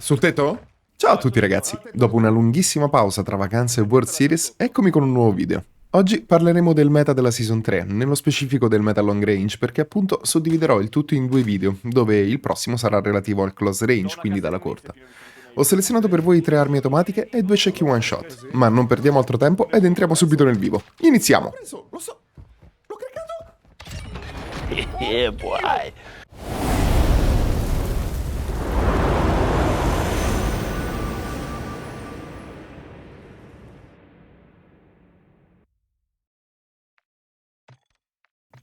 Sul tetto? Ciao a tutti ragazzi, dopo una lunghissima pausa tra vacanze e World Series, eccomi con un nuovo video. Oggi parleremo del meta della Season 3, nello specifico del meta long range, perché appunto suddividerò il tutto in due video, dove il prossimo sarà relativo al close range, quindi dalla corta. Ho selezionato per voi 3 armi automatiche e 2 cecchi one shot, ma non perdiamo altro tempo ed entriamo subito nel vivo. Iniziamo! Lo so, l'ho craccato! Yeah, boy.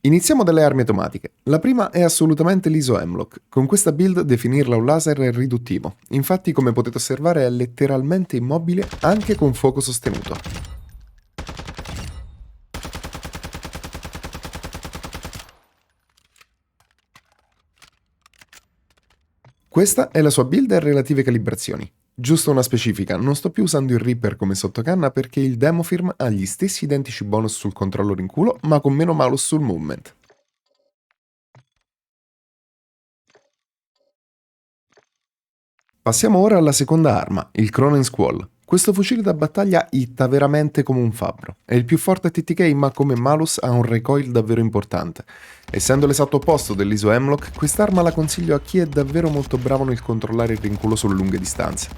Iniziamo dalle armi automatiche. La prima è assolutamente l'ISO Hemlock. Con questa build definirla un laser è riduttivo. Infatti, come potete osservare, è letteralmente immobile anche con fuoco sostenuto. Questa è la sua build e relative calibrazioni. Giusto una specifica, non sto più usando il Reaper come sottocanna perché il Demofirm ha gli stessi identici bonus sul controller in culo, ma con meno malus sul movement. Passiamo ora alla seconda arma, il Cronen Squall. Questo fucile da battaglia hitta veramente come un fabbro. È il più forte TTK ma come malus ha un recoil davvero importante. Essendo l'esatto opposto dell'ISO Hemlock, quest'arma la consiglio a chi è davvero molto bravo nel controllare il rinculo sulle lunghe distanze.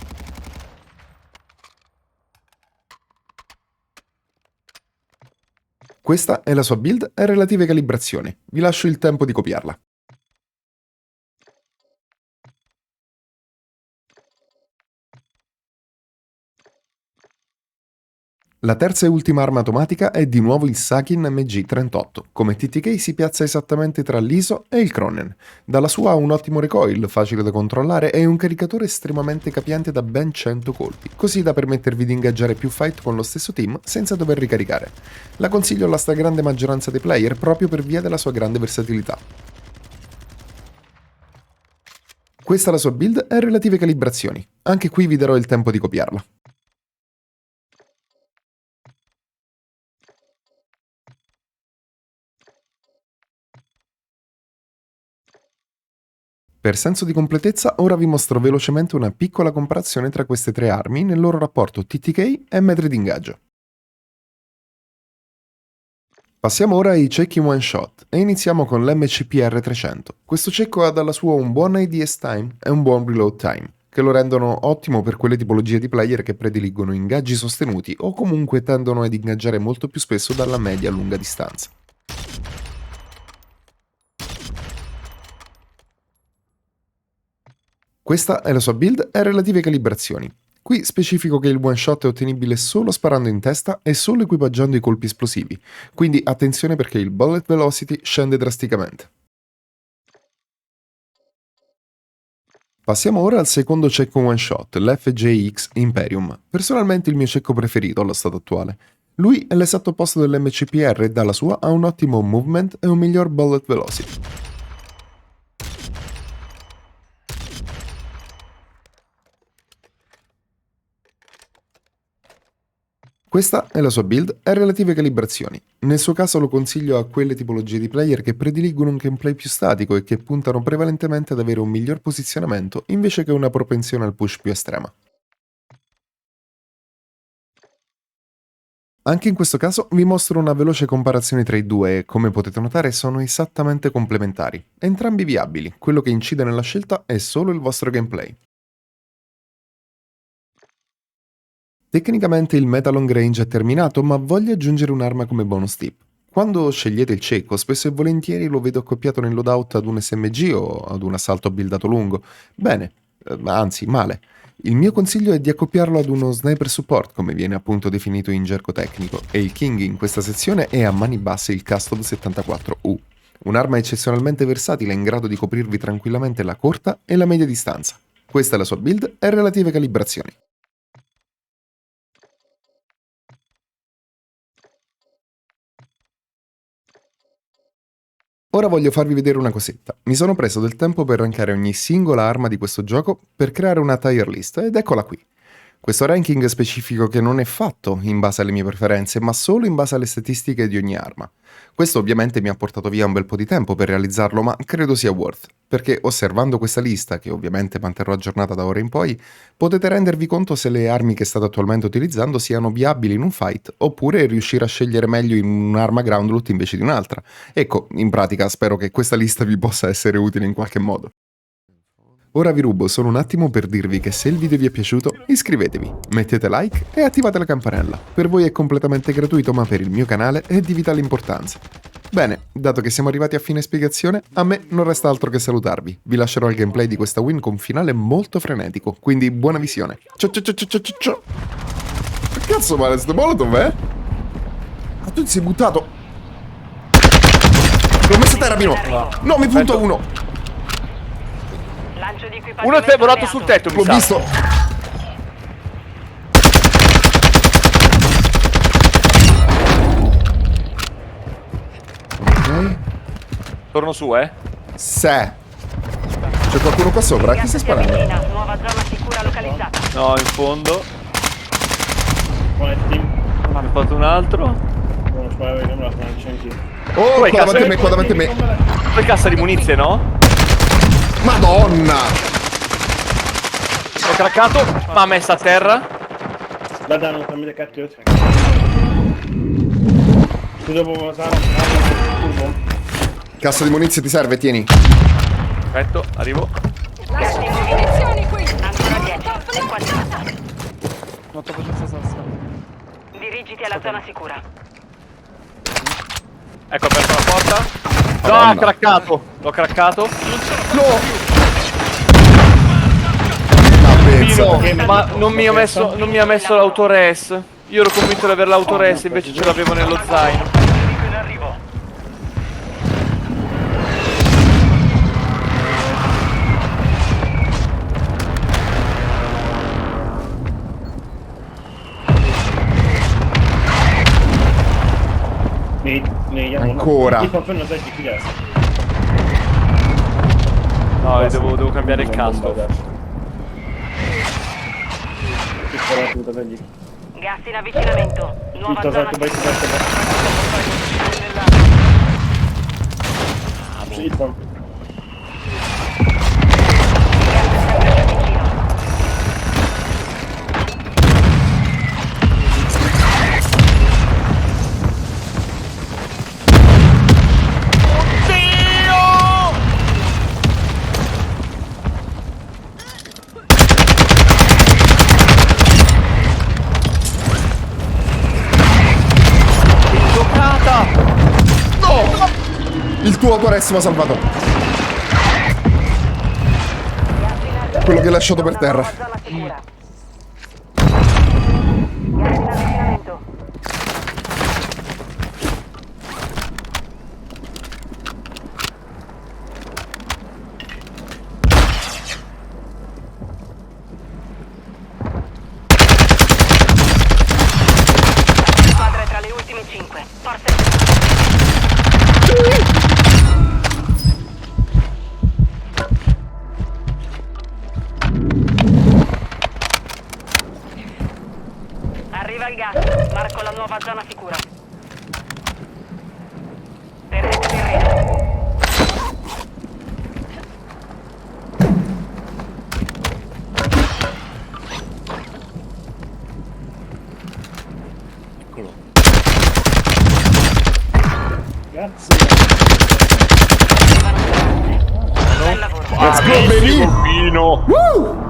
Questa è la sua build e relative calibrazioni. Vi lascio il tempo di copiarla. La terza e ultima arma automatica è di nuovo il Sakin MG38. Come TTK si piazza esattamente tra l'ISO e il Cronen. Dalla sua ha un ottimo recoil, facile da controllare e un caricatore estremamente capiente da ben 100 colpi, così da permettervi di ingaggiare più fight con lo stesso team senza dover ricaricare. La consiglio alla stragrande maggioranza dei player proprio per via della sua grande versatilità. Questa è la sua build e relative calibrazioni. Anche qui vi darò il tempo di copiarla. Per senso di completezza, ora vi mostro velocemente una piccola comparazione tra queste 3 armi nel loro rapporto TTK e metri di ingaggio. Passiamo ora ai cecchi one shot e iniziamo con l'MCPR 300. Questo cecco ha dalla sua un buon ADS time e un buon reload time, che lo rendono ottimo per quelle tipologie di player che prediligono ingaggi sostenuti o comunque tendono ad ingaggiare molto più spesso dalla media a lunga distanza. Questa è la sua build e relative calibrazioni. Qui specifico che il one shot è ottenibile solo sparando in testa e solo equipaggiando i colpi esplosivi, quindi attenzione perché il bullet velocity scende drasticamente. Passiamo ora al secondo cecco one shot, l'FJX Imperium, personalmente il mio cecco preferito allo stato attuale. Lui è l'esatto opposto dell'MCPR e dalla sua ha un ottimo movement e un miglior bullet velocity. Questa è la sua build e relative calibrazioni. Nel suo caso lo consiglio a quelle tipologie di player che prediligono un gameplay più statico e che puntano prevalentemente ad avere un miglior posizionamento invece che una propensione al push più estrema. Anche in questo caso vi mostro una veloce comparazione tra i due e, come potete notare, sono esattamente complementari. Entrambi viabili, quello che incide nella scelta è solo il vostro gameplay. Tecnicamente il meta long range è terminato, ma voglio aggiungere un'arma come bonus tip. Quando scegliete il cieco, spesso e volentieri lo vedo accoppiato nel loadout ad un SMG o ad un assalto buildato lungo. Bene, anzi, male. Il mio consiglio è di accoppiarlo ad uno sniper support, come viene appunto definito in gergo tecnico, e il king in questa sezione è a mani basse il Custod 74U. Un'arma eccezionalmente versatile in grado di coprirvi tranquillamente la corta e la media distanza. Questa è la sua build e relative calibrazioni. Ora voglio farvi vedere una cosetta. Mi sono preso del tempo per rankare ogni singola arma di questo gioco per creare una tier list ed eccola qui. Questo ranking specifico che non è fatto in base alle mie preferenze, ma solo in base alle statistiche di ogni arma. Questo ovviamente mi ha portato via un bel po' di tempo per realizzarlo, ma credo sia worth, perché osservando questa lista, che ovviamente manterrò aggiornata da ora in poi, potete rendervi conto se le armi che state attualmente utilizzando siano viabili in un fight, oppure riuscire a scegliere meglio in un'arma ground loot invece di un'altra. Ecco, in pratica spero che questa lista vi possa essere utile in qualche modo. Ora vi rubo solo un attimo per dirvi che se il video vi è piaciuto, iscrivetevi, mettete like e attivate la campanella. Per voi è completamente gratuito, ma per il mio canale è di vitale importanza. Bene, dato che siamo arrivati a fine spiegazione, a me non resta altro che salutarvi. Vi lascerò il gameplay di questa win con un finale molto frenetico, quindi buona visione. Ciao ciao ciao ciao ciao ciao. Che cazzo male sto molotov, eh? Ma tu ti sei buttato? L'ho messo a terra, Pino! No, mi punto uno! Uno è volato sul tetto, mi L'ho sa. visto! Ok. Torno su, Se. C'è qualcuno qua sopra? Chi sta sparando? Nuova zona sicura localizzata. No, in fondo. Buonetti. Ne ho fatto un altro. Non sparare, non me la faccio anch'io. Oh, Poi qua davanti a cazzo, me, qua davanti a me. Poi cassa di munizie, no? Madonna! Ho craccato, ma messa a terra. Da danno tramite cattivo. Tu dopo Sara, turbo. Cassa di munizioni ti serve, tieni. Perfetto, arrivo. Munizioni qui. Ancora 10. È quasi passato. Non troppo senza salsa. Dirigiti alla zona sicura. Ecco, ho aperto la porta. No, Madonna. ha craccato. L'ho craccato. No! Pizza. Ma non mi ha messo l'autores. Io ero convinto di avere l'autores, invece ce l'avevo nello zaino. In arrivo. Ancora. No, devo cambiare il casco. Gas in avvicinamento. Nuova zona Il tuo autores mi ha salvato. Quello che hai lasciato per terra. Gas in avvicinamento. Squadra tra le ultime 5. Forse. Arriva il gas, marco la nuova zona sicura. Perdete terreno. Eccolo. Grazie. Bel lavoro. Let's go, baby! Pino. Woo!